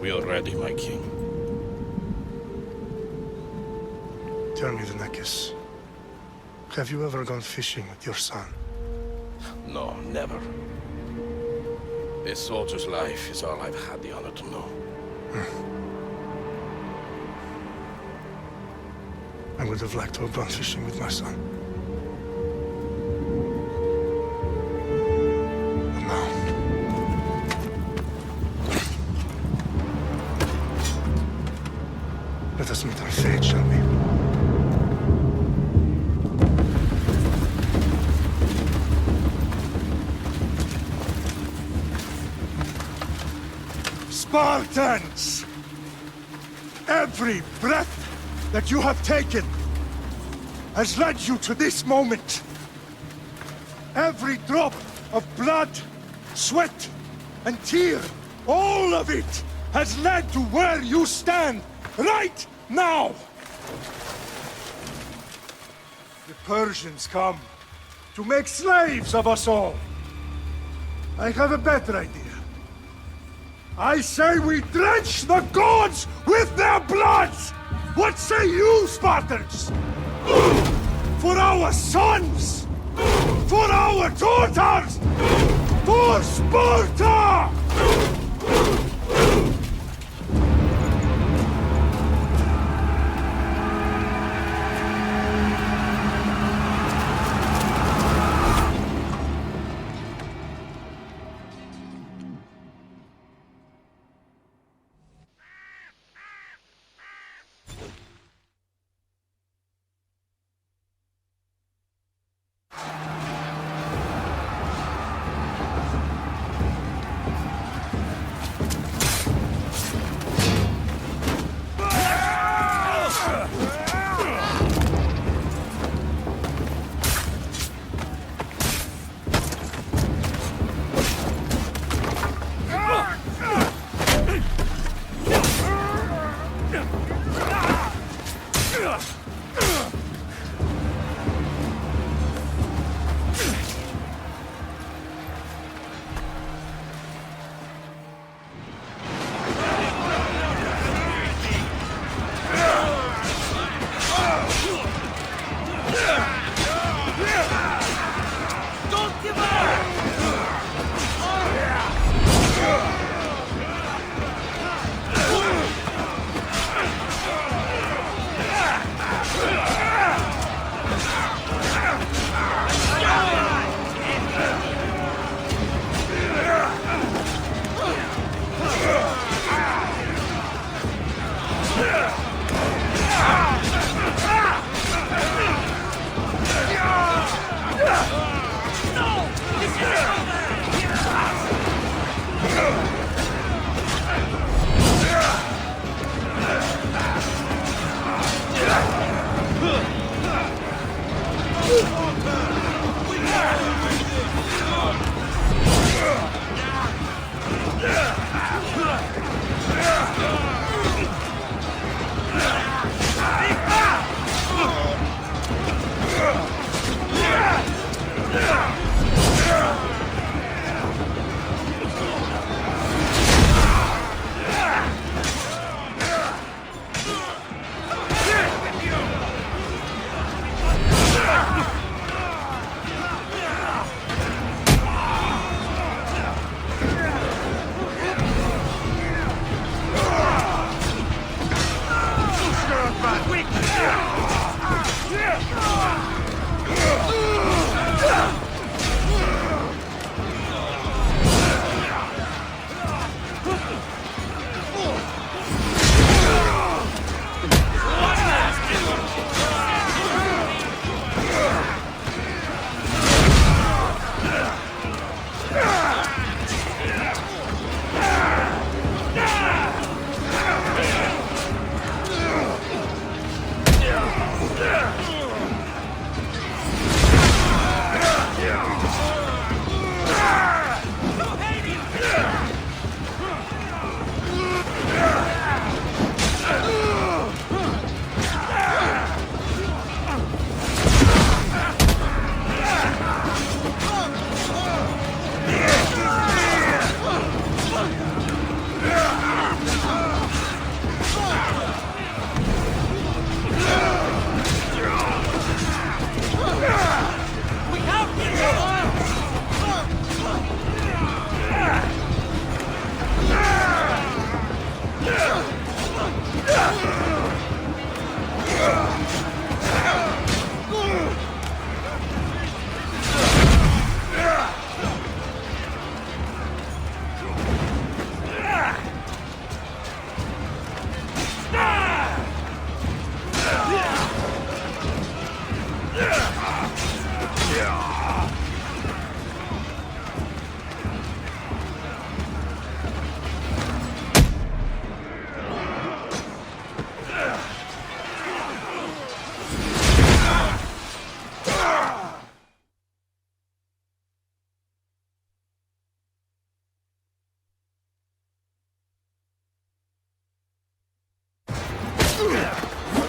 We are ready, my king. Tell me, Vinakis, have you ever gone fishing with your son? No, never. A soldier's life is all I've had the honor to know. I would have liked to have gone fishing with my son. But now... let us meet our fate, shall we? Spartans! Every breath that you have taken has led you to this moment. Every drop of blood, sweat, and tear, all of it has led to where you stand right now. The Persians come to make slaves of us all. I have a better idea. I say we drench the gods with their blood! What say you, Spartans? For our sons! For our daughters! For Sparta!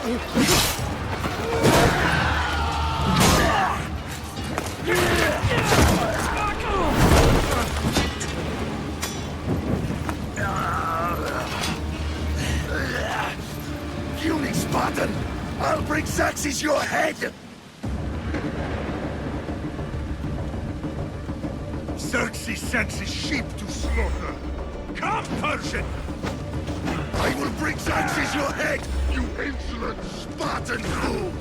Puny Spartan! I'll bring Xerxes your head! Xerxes sends his sheep to slaughter. Come, Persian! I will bring Xerxes your head, you insolent Spartan fool!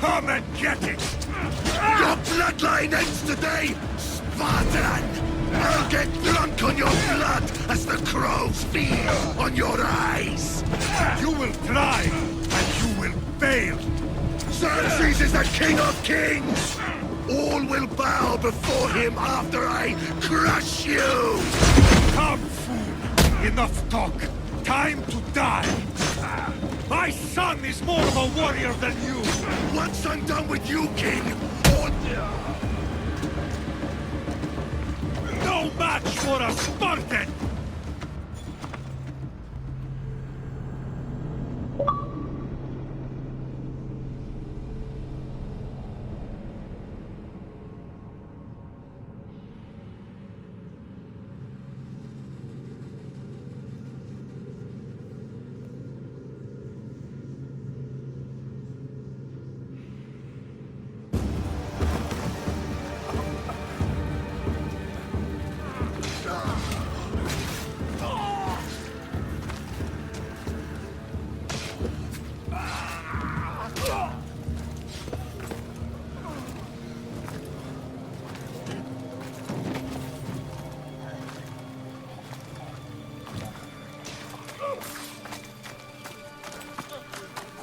Come and get it! Your bloodline ends today, Spartan! I'll get drunk on your blood as the crows feed on your eyes! You will try, and you will fail! Xerxes is the king of kings! All will bow before him after I crush you! Come, fool! Enough talk! Time to die! My son is more of a warrior than you! Once I'm done with you, king, all... No match for a Spartan!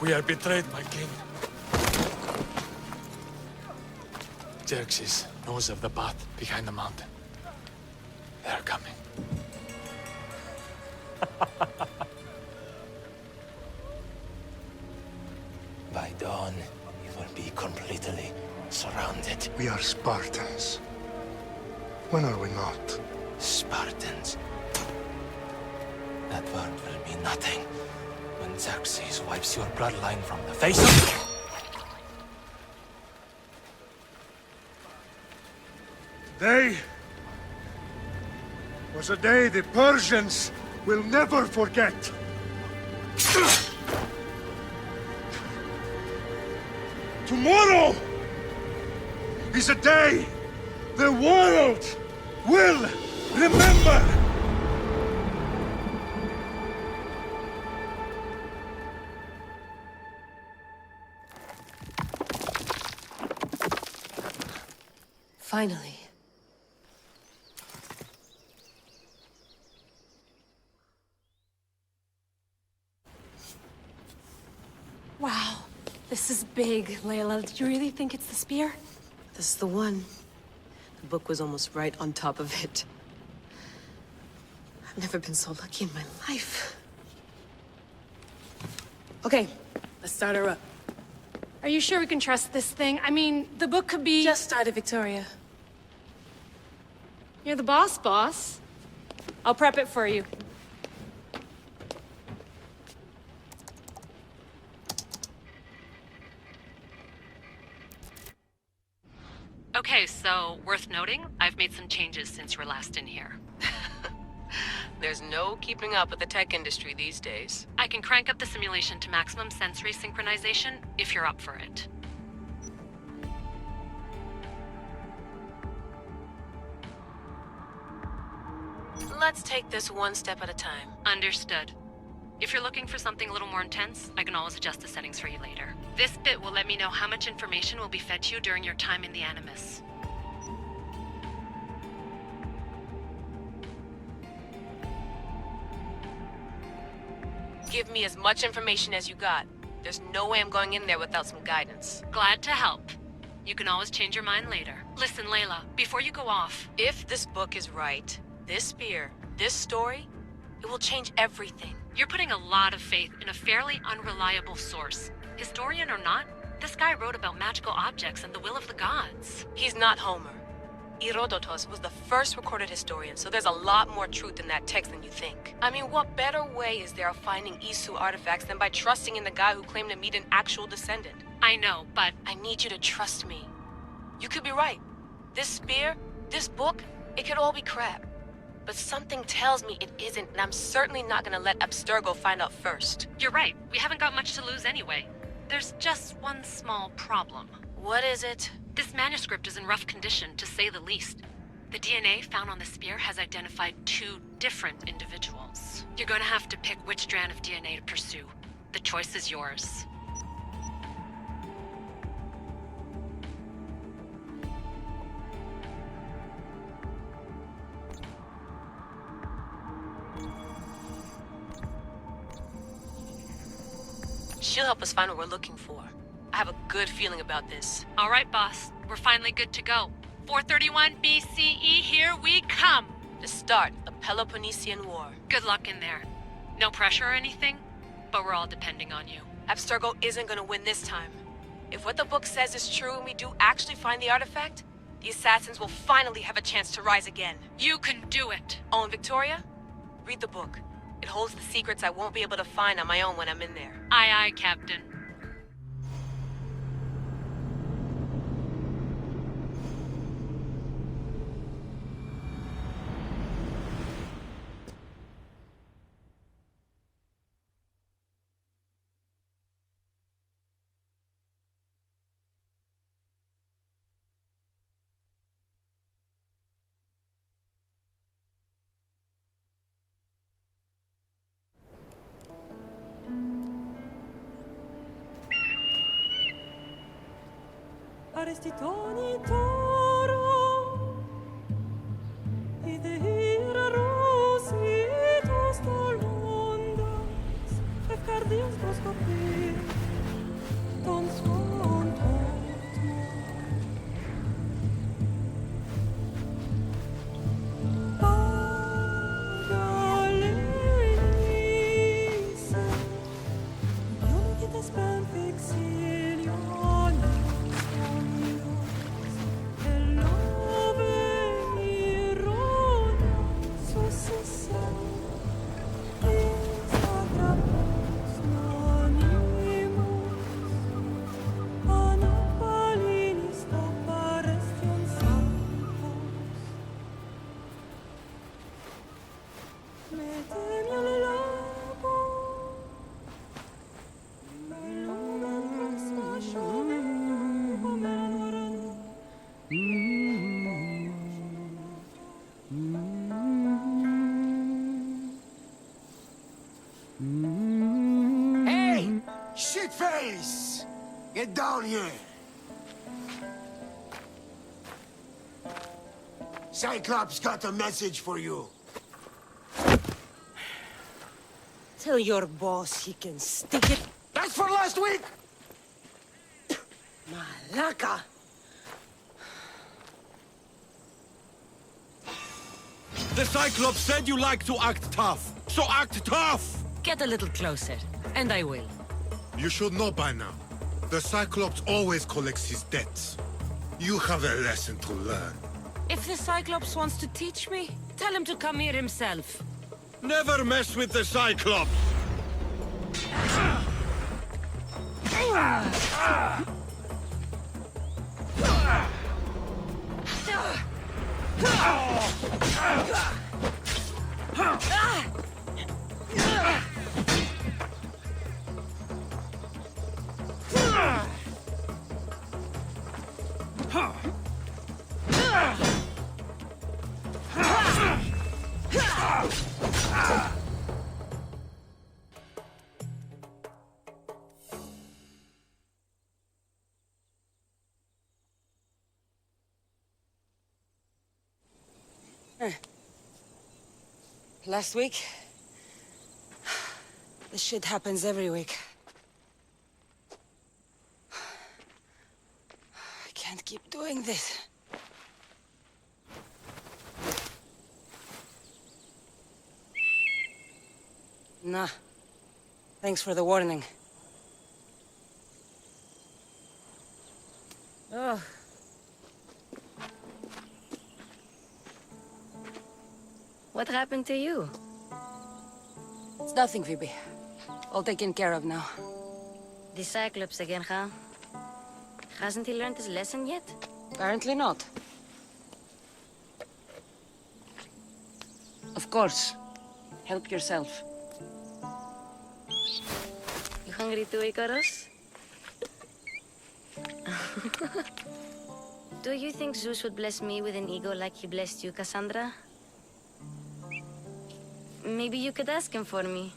We are betrayed, my king. Xerxes knows of the path behind the mountain. They are coming. By dawn, you will be completely surrounded. We are Spartans. When are we not? Spartans. That word will mean nothing when Xerxes wipes your bloodline from the face of... Today was a day the Persians will never forget. Tomorrow is a day the world will remember. Finally. Wow, this is big, Layla. Do you really think it's the spear? This is the one. The book was almost right on top of it. I've never been so lucky in my life. Okay, let's start her up. Are you sure we can trust this thing? I mean, the book could be... Just started, Victoria. You're the boss. I'll prep it for you. Okay, so worth noting, I've made some changes since you were last in here. There's no keeping up with the tech industry these days. I can crank up the simulation to maximum sensory synchronization if you're up for it. Let's take this one step at a time. Understood. If you're looking for something a little more intense, I can always adjust the settings for you later. This bit will let me know how much information will be fed to you during your time in the Animus. Give me as much information as you got. There's no way I'm going in there without some guidance. Glad to help. You can always change your mind later. Listen, Layla, before you go off... If this book is right, this spear, this story, it will change everything. You're putting a lot of faith in a fairly unreliable source. Historian or not, this guy wrote about magical objects and the will of the gods. He's not Homer. Herodotus was the first recorded historian, so there's a lot more truth in that text than you think. I mean, what better way is there of finding Isu artifacts than by trusting in the guy who claimed to meet an actual descendant? I know, but I need you to trust me. You could be right. This spear, this book, it could all be crap. But something tells me it isn't, and I'm certainly not gonna let Abstergo find out first. you're right. We haven't got much to lose anyway. There's just one small problem. What is it? This manuscript is in rough condition, to say the least. The DNA found on the spear has identified 2 different individuals. You're gonna have to pick which strand of DNA to pursue. The choice is yours. She'll help us find what we're looking for. I have a good feeling about this. All right, boss. We're finally good to go. 431 BCE, here we come! To start the Peloponnesian War. Good luck in there. No pressure or anything, but we're all depending on you. Abstergo isn't gonna win this time. If what the book says is true and we do actually find the artifact, the assassins will finally have a chance to rise again. You can do it! Oh, and Victoria? Read the book. It holds the secrets I won't be able to find on my own when I'm in there. Aye, aye, Captain. Arrestitoni toro, idehira rositos tolondas, efcardios proskopir, ton skon Pagalese, yon kitas pen fixilion. Hey! Shitface! Get down here! Cyclops got a message for you. Tell your boss he can stick it. That's for last week! Malaka! The Cyclops said you like to act tough, so act tough! Get a little closer, and I will. You should know by now. The Cyclops always collects his debts. You have a lesson to learn. If the Cyclops wants to teach me, tell him to come here himself. Never mess with the Cyclops! Last week? This shit happens every week. I can't keep doing this. Nah. Thanks for the warning. What happened to you? It's nothing, Phoebe. All taken care of now. The Cyclops again, huh? Hasn't he learned his lesson yet? Apparently not. Of course. Help yourself. You hungry too, Icarus? Do you think Zeus would bless me with an ego like he blessed you, Cassandra? Maybe you could ask him for me.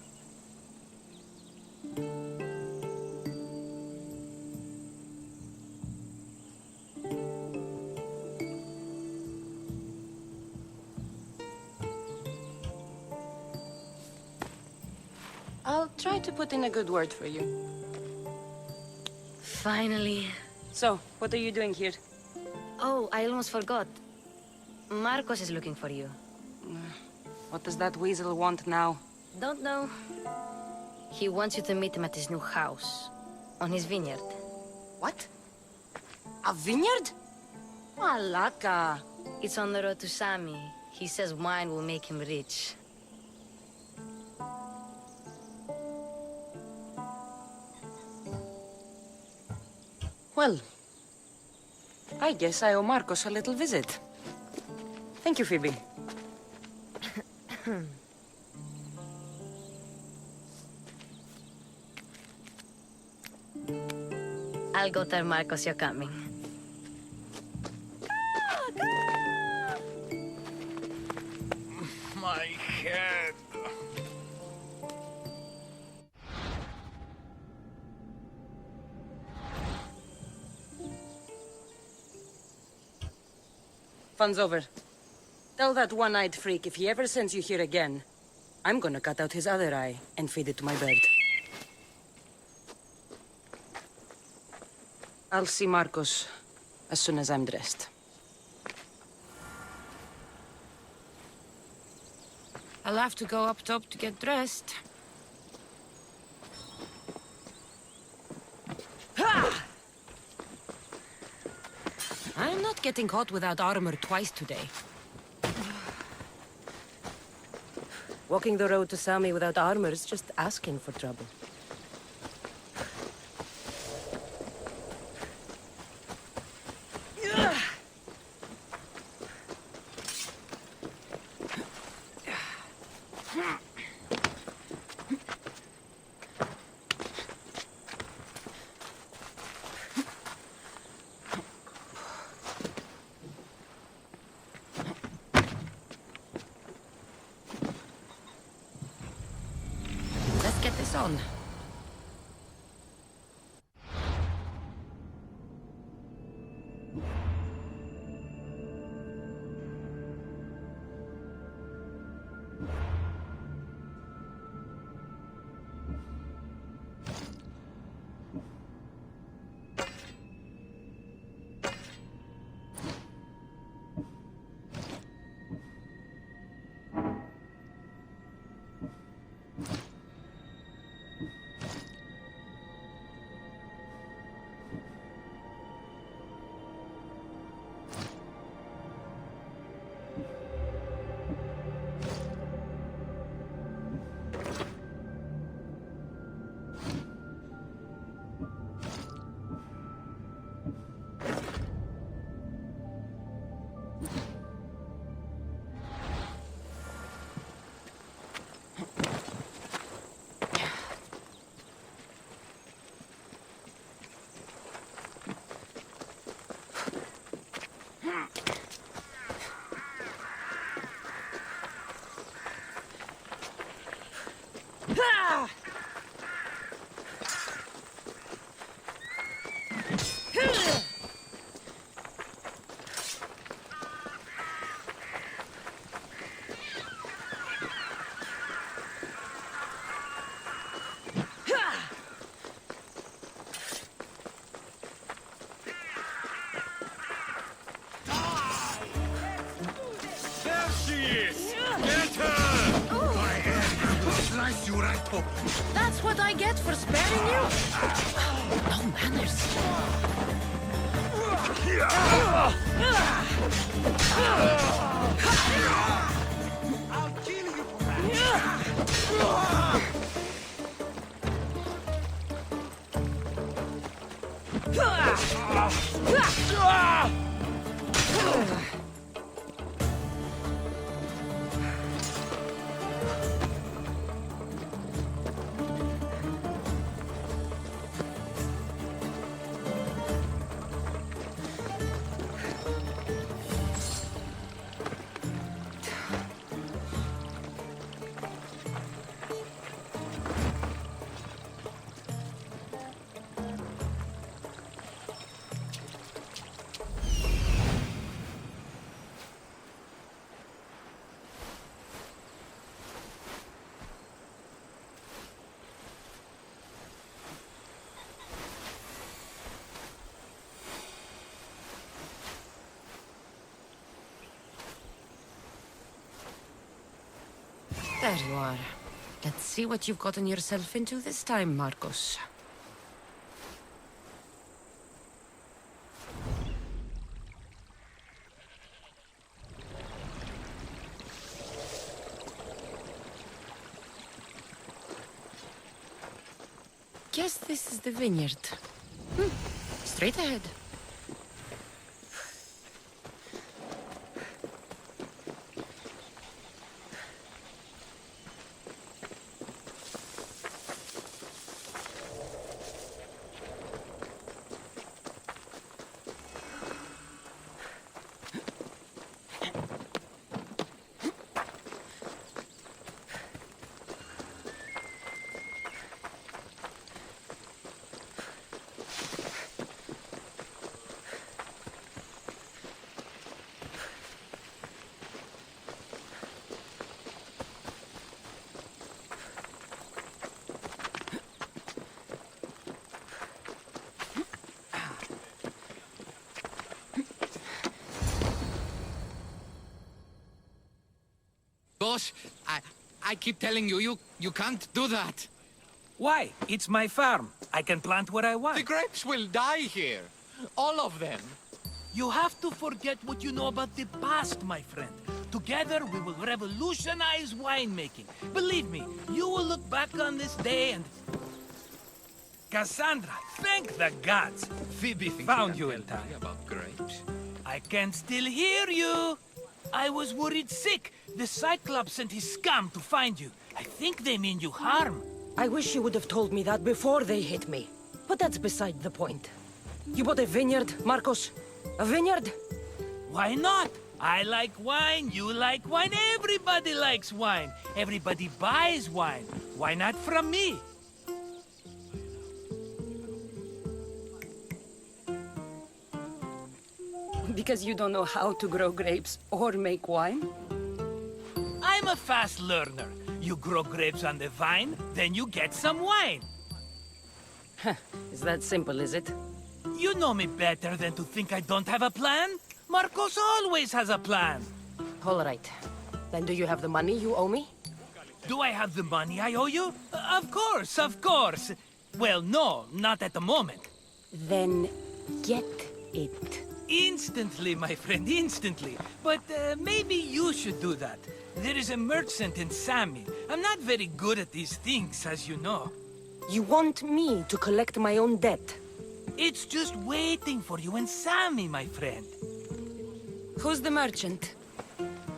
I'll try to put in a good word for you. Finally. So, what are you doing here? Oh, I almost forgot. Marcos is looking for you. What does that weasel want now? Don't know. He wants you to meet him at his new house. On his vineyard. What? A vineyard? Malaka. It's on the road to Sami. He says wine will make him rich. Well, I guess I owe Marcos a little visit. Thank you, Phoebe. I'll go tell Marcos you're coming. My head. Fun's over. Tell that one-eyed freak if he ever sends you here again, I'm gonna cut out his other eye and feed it to my bird. I'll see Marcos as soon as I'm dressed. I'll have to go up top to get dressed. I'm not getting caught without armor twice today. Walking the road to Sami without armor is just asking for trouble. Let's get this on. There she is! Get her! My head will slice you right open. That's what I get for sparing you? No manners. I'll There you are. Let's see what you've gotten yourself into this time, Marcos. Guess this is the vineyard. Straight ahead. Boss, I keep telling you, you can't do that. Why? It's my farm. I can plant what I want. The grapes will die here. All of them. You have to forget what you know about the past, my friend. Together, we will revolutionize winemaking. Believe me, you will look back on this day and... Cassandra, thank the gods! Phoebe found you in time. About grapes. I can still hear you! I was worried sick. The Cyclops sent his scum to find you. I think they mean you harm. I wish you would have told me that before they hit me. But that's beside the point. You bought a vineyard, Marcos? A vineyard? Why not? I like wine, you like wine, everybody likes wine. Everybody buys wine. Why not from me? Because you don't know how to grow grapes or make wine? I'm a fast learner. You grow grapes on the vine, then you get some wine. Is that simple, is it? You know me better than to think I don't have a plan. Marcos always has a plan. All right. Then do you have the money you owe me? Do I have the money I owe you? Of course, of course. Well, no, not at the moment. Then get it. Instantly, my friend, instantly. But maybe you should do that. There is a merchant in Sami. I'm not very good at these things, as you know. You want me to collect my own debt? It's just waiting for you in Sami, my friend. Who's the merchant?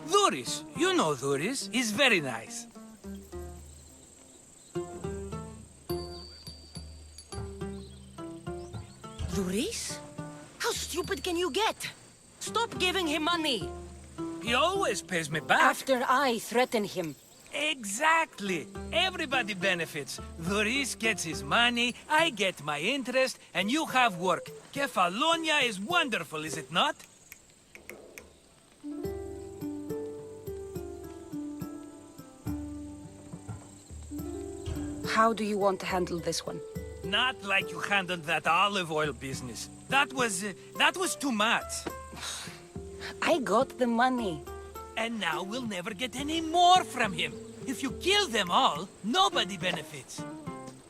Dhuris. You know Dhuris. He's very nice. Dhuris? How stupid can you get? Stop giving him money! He always pays me back. After I threaten him. Exactly. Everybody benefits. Dhuris gets his money, I get my interest, and you have work. Kefalonia is wonderful, is it not? How do you want to handle this one? Not like you handled that olive oil business. That was too much. I got the money. And now we'll never get any more from him. If you kill them all, nobody benefits.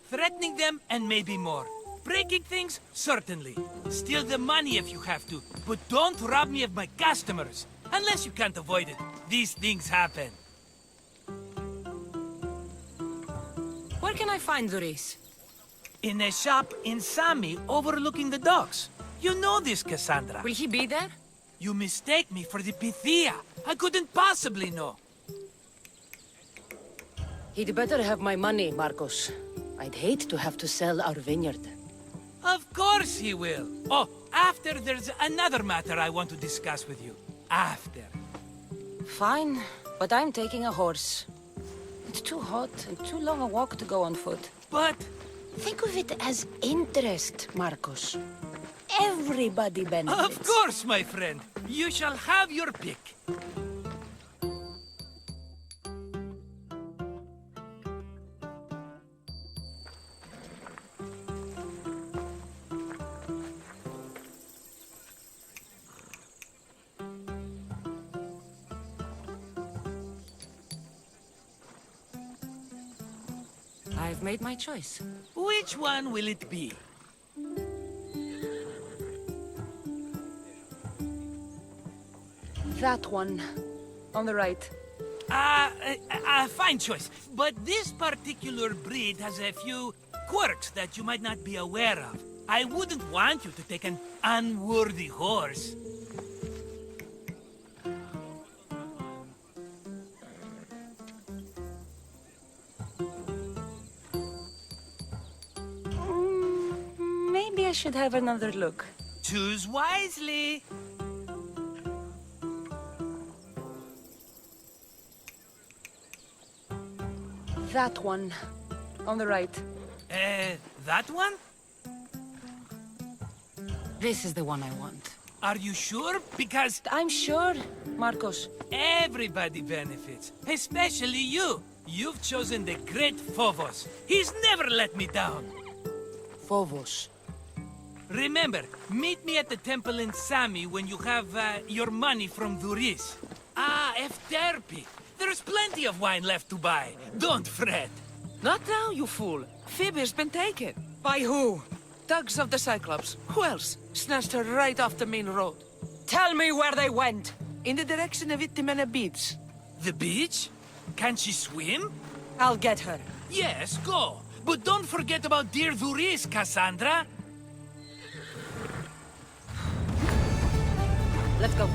Threatening them, and maybe more. Breaking things, certainly. Steal the money if you have to, but don't rob me of my customers. Unless you can't avoid it. These things happen. Where can I find Duris? In a shop in Sami overlooking the docks. You know this, Cassandra. Will he be there? You mistake me for the Pythia. I couldn't possibly know. He'd better have my money, Marcos. I'd hate to have to sell our vineyard. Of course he will. Oh, after there's another matter I want to discuss with you. After. Fine, but I'm taking a horse. It's too hot and too long a walk to go on foot. But... Think of it as interest, Marcos. Everybody benefits. Of course, my friend. You shall have your pick. I've made my choice. Which one will it be? That one. On the right. Fine choice. But this particular breed has a few quirks that you might not be aware of. I wouldn't want you to take an unworthy horse. Maybe I should have another look. Choose wisely. That one. On the right. That one? This is the one I want. Are you sure? Because I'm sure, Marcos. everybody benefits, especially you. You've chosen the great Phobos. He's never let me down. Phobos. Remember, meet me at the temple in Sami when you have your money from Duris. Ah, Efterpi. There's plenty of wine left to buy. Don't fret. Not now, you fool. Phoebe's been taken. By who? Thugs of the Cyclops. Who else? Snatched her right off the main road. Tell me where they went. In the direction of Itimena Beach. The beach? Can she swim? I'll get her. Yes, go. But don't forget about dear Duris, Cassandra. Let's go.